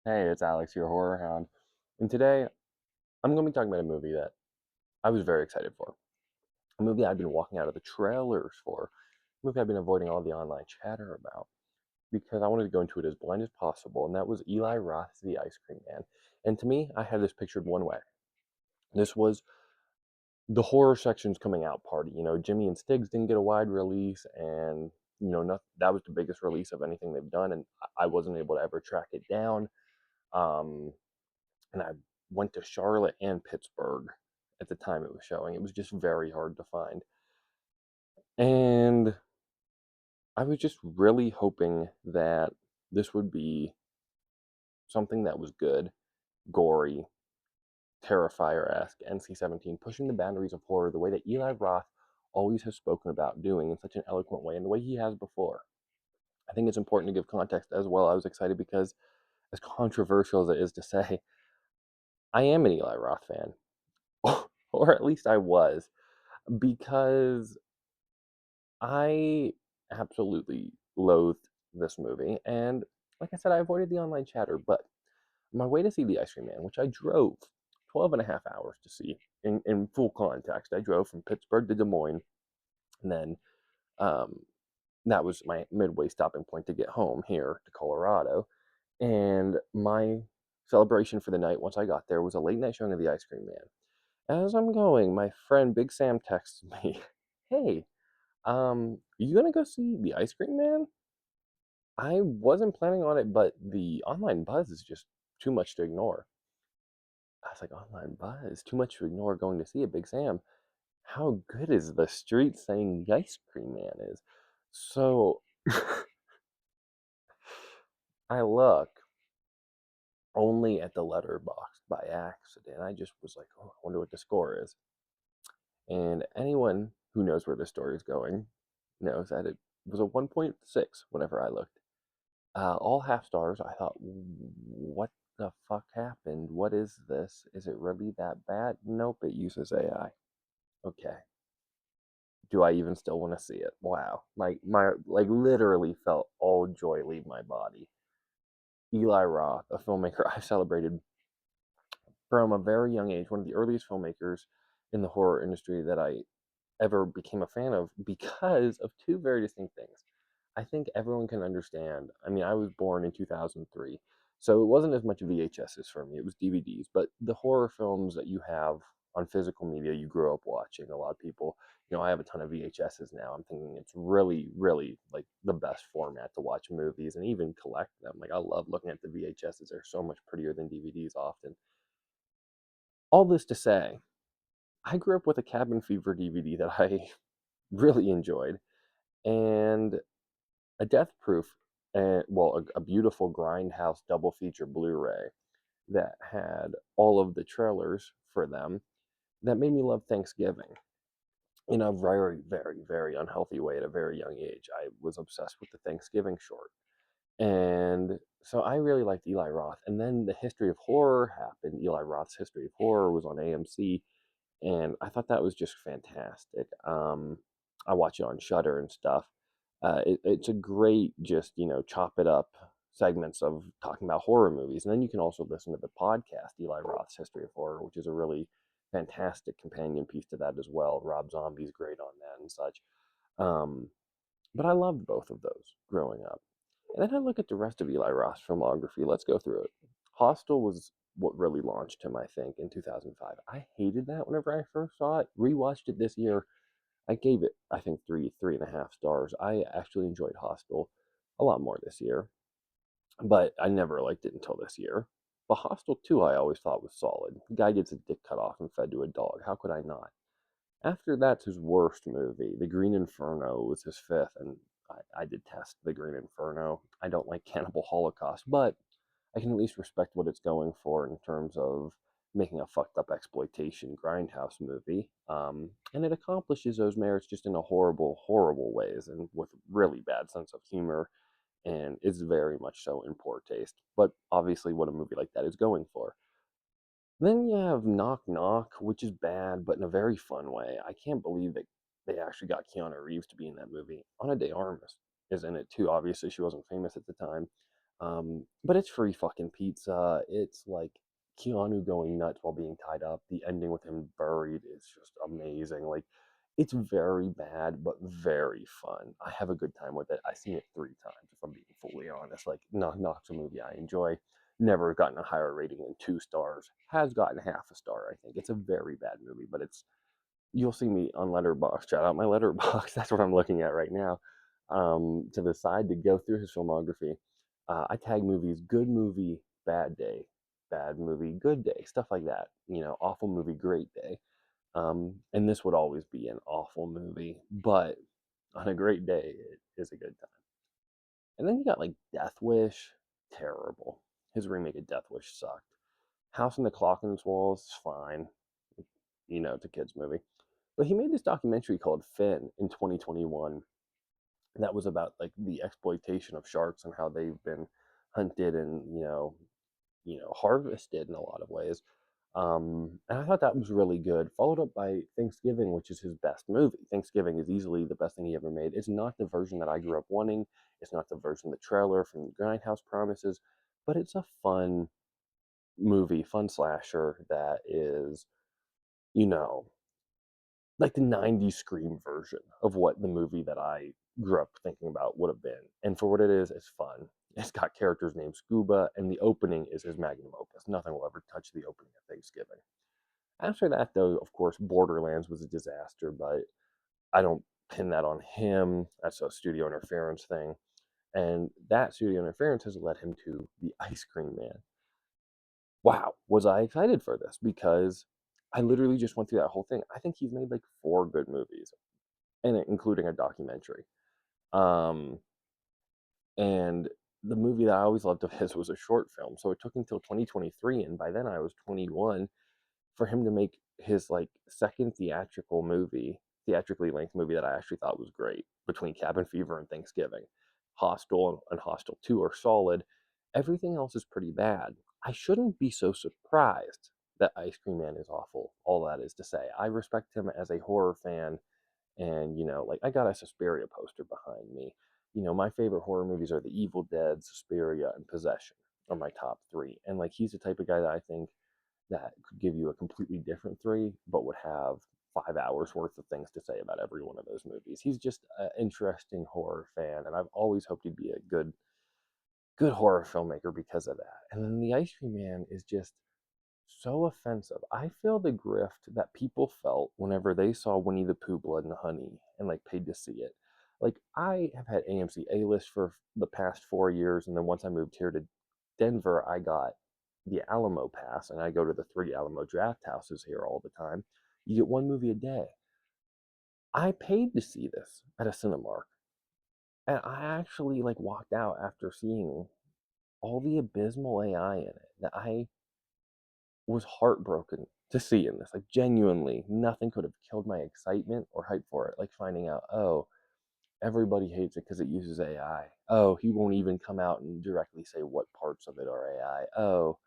Hey, it's Alex, your horror hound. And today I'm going to be talking about a movie that I was very excited for. A movie I've been walking out of the trailers for. A movie I've been avoiding all the online chatter about because I wanted to go into it as blind as possible. And that was Eli Roth's The Ice Cream Man. And to me, I had this pictured one way. This was the horror section's coming out party. Jimmy and Stiggs didn't get a wide release, and that was the biggest release of anything they've done. And I wasn't able to ever track it down. Um, and I went to Charlotte and Pittsburgh at the time it was showing. It was just very hard to find. And I was just really hoping that this would be something that was good, gory, Terrifier esque, NC 17, pushing the boundaries of horror the way that Eli Roth always has spoken about doing in such an eloquent way and the way he has before. I think it's important to give context as well. I was excited because, as controversial as it is to say, I am an Eli Roth fan, or at least I was, because I absolutely loathed this movie. And like I said, I avoided the online chatter, but my way to see The Ice Cream Man, which I drove 12 and a half hours to see in full context, I drove from Pittsburgh to Des Moines, and then um, that was my midway stopping point to get home here to Colorado. And my celebration for the night once I got there was a late night showing of The Ice Cream Man. As I'm going, my friend Big Sam texts me, "Hey, you gonna go see The Ice Cream Man?" I wasn't planning on it, but the online buzz is just too much to ignore. I was like, online buzz, too much to ignore going to see it, Big Sam. How good is the street saying the Ice Cream Man is? So I look only at the letterbox by accident. I just was like, oh, I wonder what the score is. And anyone who knows where the story is going knows that it was a 1.6 whenever I looked. All half stars. I thought, what the fuck happened? What is this? Is it really that bad? Nope, it uses AI. Okay. Do I even still want to see it? Wow. Like literally felt all joy leave my body. Eli Roth, a filmmaker I celebrated from a very young age, one of the earliest filmmakers in the horror industry that I ever became a fan of because of two very distinct things. I think everyone can understand. I mean, I was born in 2003, so it wasn't as much VHSs for me, it was DVDs. But the horror films that you have on physical media, you grew up watching. A lot of people, I have a ton of VHSs now. I'm thinking it's really, really like the best format to watch movies and even collect them. Like, I love looking at the VHSs, they're so much prettier than DVDs often. All this to say, I grew up with a Cabin Fever DVD that I really enjoyed, and a Death Proof, and well, a beautiful Grindhouse double feature Blu-ray that had all of the trailers for them that made me love Thanksgiving in a very, very, very unhealthy way at a very young age. I was obsessed with the Thanksgiving short. And so I really liked Eli Roth. And then the History of Horror happened. Eli Roth's History of Horror was on AMC, and I thought that was just fantastic. I watch it on Shutter and stuff. It's a great, just chop it up segments of talking about horror movies, and then you can also listen to the podcast Eli Roth's History of Horror, which is a really fantastic companion piece to that as well. Rob Zombie's great on that and such. Um, but I loved both of those growing up. And then I look at the rest of Eli Roth's filmography. Let's go through it. Hostel was what really launched him, I think, in 2005. I hated that whenever I first saw it. Rewatched it this year. I gave it, I think, three and a half stars. I actually enjoyed Hostel a lot more this year, but I never liked it until this year. But Hostel 2, I always thought was solid. The guy gets a dick cut off and fed to a dog. How could I not? After that's his worst movie. The Green Inferno was his fifth, and I detest The Green Inferno. I don't like Cannibal Holocaust, but I can at least respect what it's going for in terms of making a fucked up exploitation grindhouse movie. And it accomplishes those merits just in a horrible, horrible ways and with really bad sense of humor, and is very much so in poor taste. But obviously, what a movie like that is going for. Then you have Knock Knock, which is bad, but in a very fun way. I can't believe that they actually got Keanu Reeves to be in that movie. Ana de Armas is in it too. Obviously, she wasn't famous at the time. But it's free fucking pizza. It's like Keanu going nuts while being tied up. The ending with him buried is just amazing. Like, it's very bad, but very fun. I have a good time with it. I've seen it 3 times, if I'm being fully honest. Like, Knock Knock's a movie I enjoy. Never gotten a higher rating than 2 stars. Has gotten half a star, I think. It's a very bad movie, but it's you'll see me on Letterboxd. Shout out my Letterboxd. That's what I'm looking at right now. To the side to go through his filmography. I tag movies: good movie, bad day, bad movie, good day, stuff like that. Awful movie, great day. And this would always be an awful movie, but on a great day, it is a good time. And then you got like Death Wish, terrible. His remake of Death Wish sucked. House on the Clock in its Walls is fine. It's a kids movie. But he made this documentary called Finn in 2021 that was about like the exploitation of sharks and how they've been hunted and harvested in a lot of ways. And I thought that was really good. Followed up by Thanksgiving, which is his best movie. Thanksgiving is easily the best thing he ever made. It's not the version that I grew up wanting. It's not the version the trailer from Grindhouse promises, but it's a fun movie, fun slasher that is, you know, like the 90s Scream version of what the movie that I grew up thinking about would have been. And for what it is, it's fun. It's got characters named Scuba, and the opening is his magnum opus. Nothing will ever touch the opening of Thanksgiving. After that, though, of course, Borderlands was a disaster, but I don't pin that on him. That's a studio interference thing. And that studio interference has led him to The Ice Cream Man. Wow, was I excited for this because I literally just went through that whole thing. I think he's made like 4 good movies, and including a documentary. Um, and the movie that I always loved of his was a short film. So it took until 2023, and by then I was 21 for him to make his like second theatrically length movie that I actually thought was great between Cabin Fever and Thanksgiving. Hostel and Hostel 2 are solid. Everything else is pretty bad. I shouldn't be so surprised that Ice Cream Man is awful. All that is to say, I respect him as a horror fan, and like I got a Suspiria poster behind me. My favorite horror movies are The Evil Dead, Suspiria, and Possession are my top three. And like he's the type of guy that I think that could give you a completely different three, but would have 5 hours worth of things to say about every one of those movies. He's just an interesting horror fan, and I've always hoped he'd be a good horror filmmaker because of that. And then The Ice Cream Man is just so offensive. I feel the grift that people felt whenever they saw Winnie the Pooh Blood and Honey and like paid to see it. Like I have had AMC A list for the past 4 years, and then once I moved here to Denver, I got the Alamo pass, and I go to the 3 Alamo draft houses here all the time. You get 1 movie a day. I paid to see this at a Cinemark, and I actually like walked out after seeing all the abysmal AI in it that I was heartbroken to see in this. Like genuinely, nothing could have killed my excitement or hype for it. Like finding out, oh, everybody hates it because it uses AI. Oh, he won't even come out and directly say what parts of it are AI. Oh,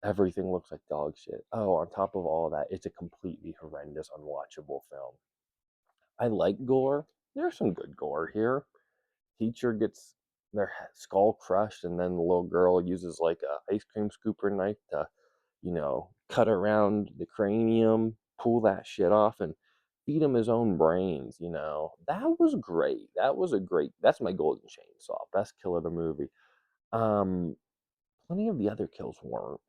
everything looks like dog shit. Oh, on top of all that, it's a completely horrendous, unwatchable film. I like gore. There's some good gore here. Teacher gets their skull crushed, and then the little girl uses like a ice cream scooper knife to, cut around the cranium, pull that shit off, and feed him his own brains. That was great. That's my golden chainsaw. Best kill of the movie. Um, Plenty of the other kills weren't.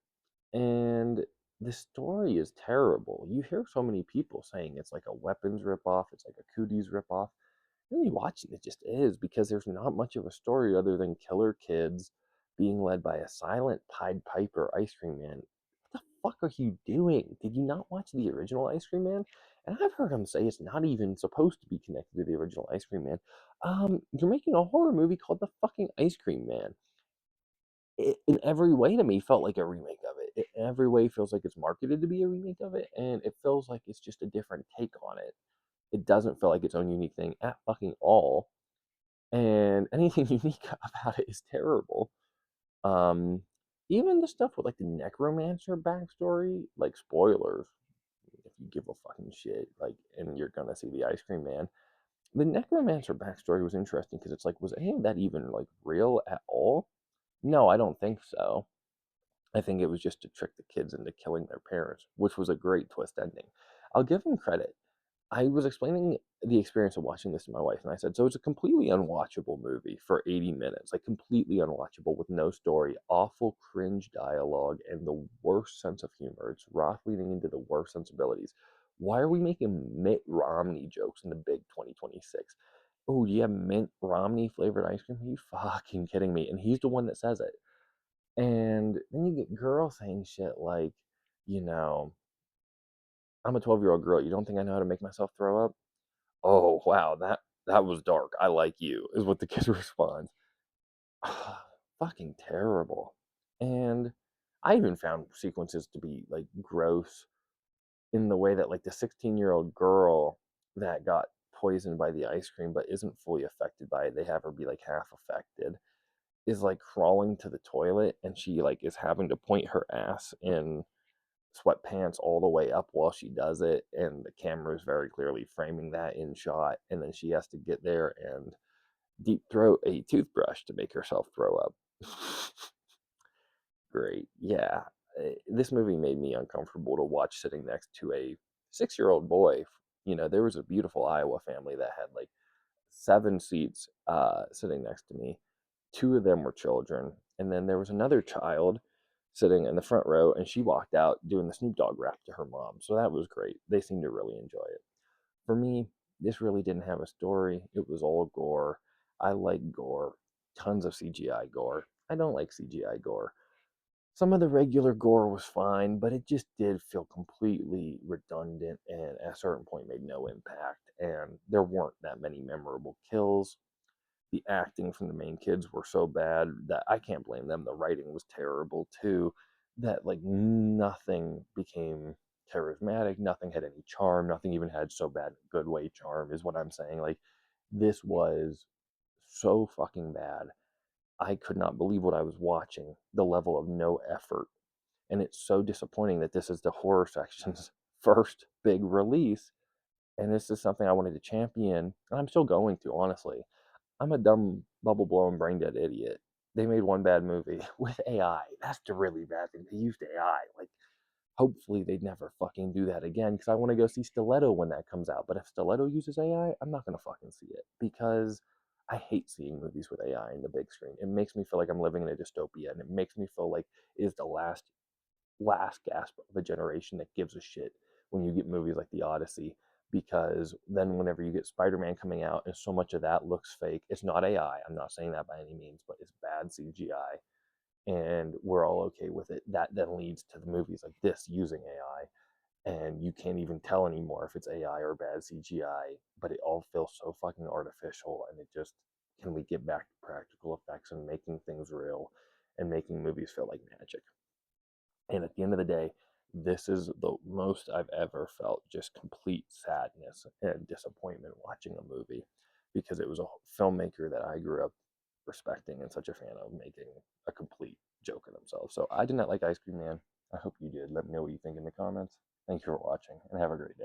And the story is terrible. You hear so many people saying it's like a weapons ripoff, it's like a cooties ripoff. Really watching it just is because there's not much of a story other than killer kids being led by a silent Pied Piper Ice Cream Man. What the fuck are you doing? Did you not watch the original Ice Cream Man? And I've heard him say it's not even supposed to be connected to the original Ice Cream Man. You're making a horror movie called The Fucking Ice Cream Man. It, in every way to me felt like a remake of it. It in every way feels like it's marketed to be a remake of it, and it feels like it's just a different take on it. It doesn't feel like its own unique thing at fucking all, and anything unique about it is terrible. Um, Even the stuff with like the necromancer backstory, like spoilers, if you give a fucking shit, like, and you're gonna see the Ice Cream Man. The necromancer backstory was interesting because it's like, was any of that even like real at all? No, I don't think so. I think it was just to trick the kids into killing their parents, which was a great twist ending. I'll give him credit. I was explaining the experience of watching this to my wife, and I said, so it's a completely unwatchable movie for 80 minutes, like completely unwatchable with no story, awful cringe dialogue, and the worst sense of humor. It's Roth leaning into the worst sensibilities. Why are we making Mitt Romney jokes in the big 2026? Oh, do you have Mint Romney flavored ice cream? Are you fucking kidding me? And he's the one that says it. And then you get girls saying shit like, you know, I'm a 12-year-old girl. You don't think I know how to make myself throw up? Oh, wow, that was dark. I like you, is what the kid responds. Fucking terrible. And I even found sequences to be like gross in the way that like the 16-year-old girl that got poisoned by the ice cream but isn't fully affected by it, they have her be like half affected, is like crawling to the toilet and she like is having to point her ass in sweatpants all the way up while she does it, and the camera is very clearly framing that in shot, and then she has to get there and deep throat a toothbrush to make herself throw up. Great. Yeah. This movie made me uncomfortable to watch sitting next to a 6-year-old boy. There was a beautiful Iowa family that had like 7 seats sitting next to me. Two of them were children, and then there was another child sitting in the front row, and she walked out doing the Snoop Dogg rap to her mom. So that was great. They seemed to really enjoy it. For me, this really didn't have a story. It was all gore. I like gore, tons of CGI gore. I don't like CGI gore. Some of the regular gore was fine, but it just did feel completely redundant and at a certain point made no impact. And there weren't that many memorable kills. The acting from the main kids were so bad that I can't blame them. The writing was terrible too. That like nothing became charismatic, nothing had any charm, nothing even had so bad good way charm is what I'm saying. Like this was so fucking bad. I could not believe what I was watching, the level of no effort. And it's so disappointing that this is the horror section's first big release. And this is something I wanted to champion, and I'm still going to, honestly. I'm a dumb, bubble blowing, brain dead idiot. They made one bad movie with AI. That's the really bad thing. They used AI. Like, hopefully, they'd never fucking do that again because I want to go see Stiletto when that comes out. But if Stiletto uses AI, I'm not going to fucking see it because I hate seeing movies with AI in the big screen. It makes me feel like I'm living in a dystopia, and it makes me feel like it is the last gasp of a generation that gives a shit when you get movies like The Odyssey. Because then, whenever you get Spider-Man coming out, and so much of that looks fake, it's not AI. I'm not saying that by any means, but it's bad CGI, and we're all okay with it. That then leads to the movies like this using AI, and you can't even tell anymore if it's AI or bad CGI. But it all feels so fucking artificial, and it just can we get back to practical effects and making things real, and making movies feel like magic. And at the end of the day, this is the most I've ever felt just complete sadness and disappointment watching a movie because it was a filmmaker that I grew up respecting and such a fan of making a complete joke of themselves. So I did not like Ice Cream Man. I hope you did. Let me know what you think in the comments. Thank you for watching and have a great day.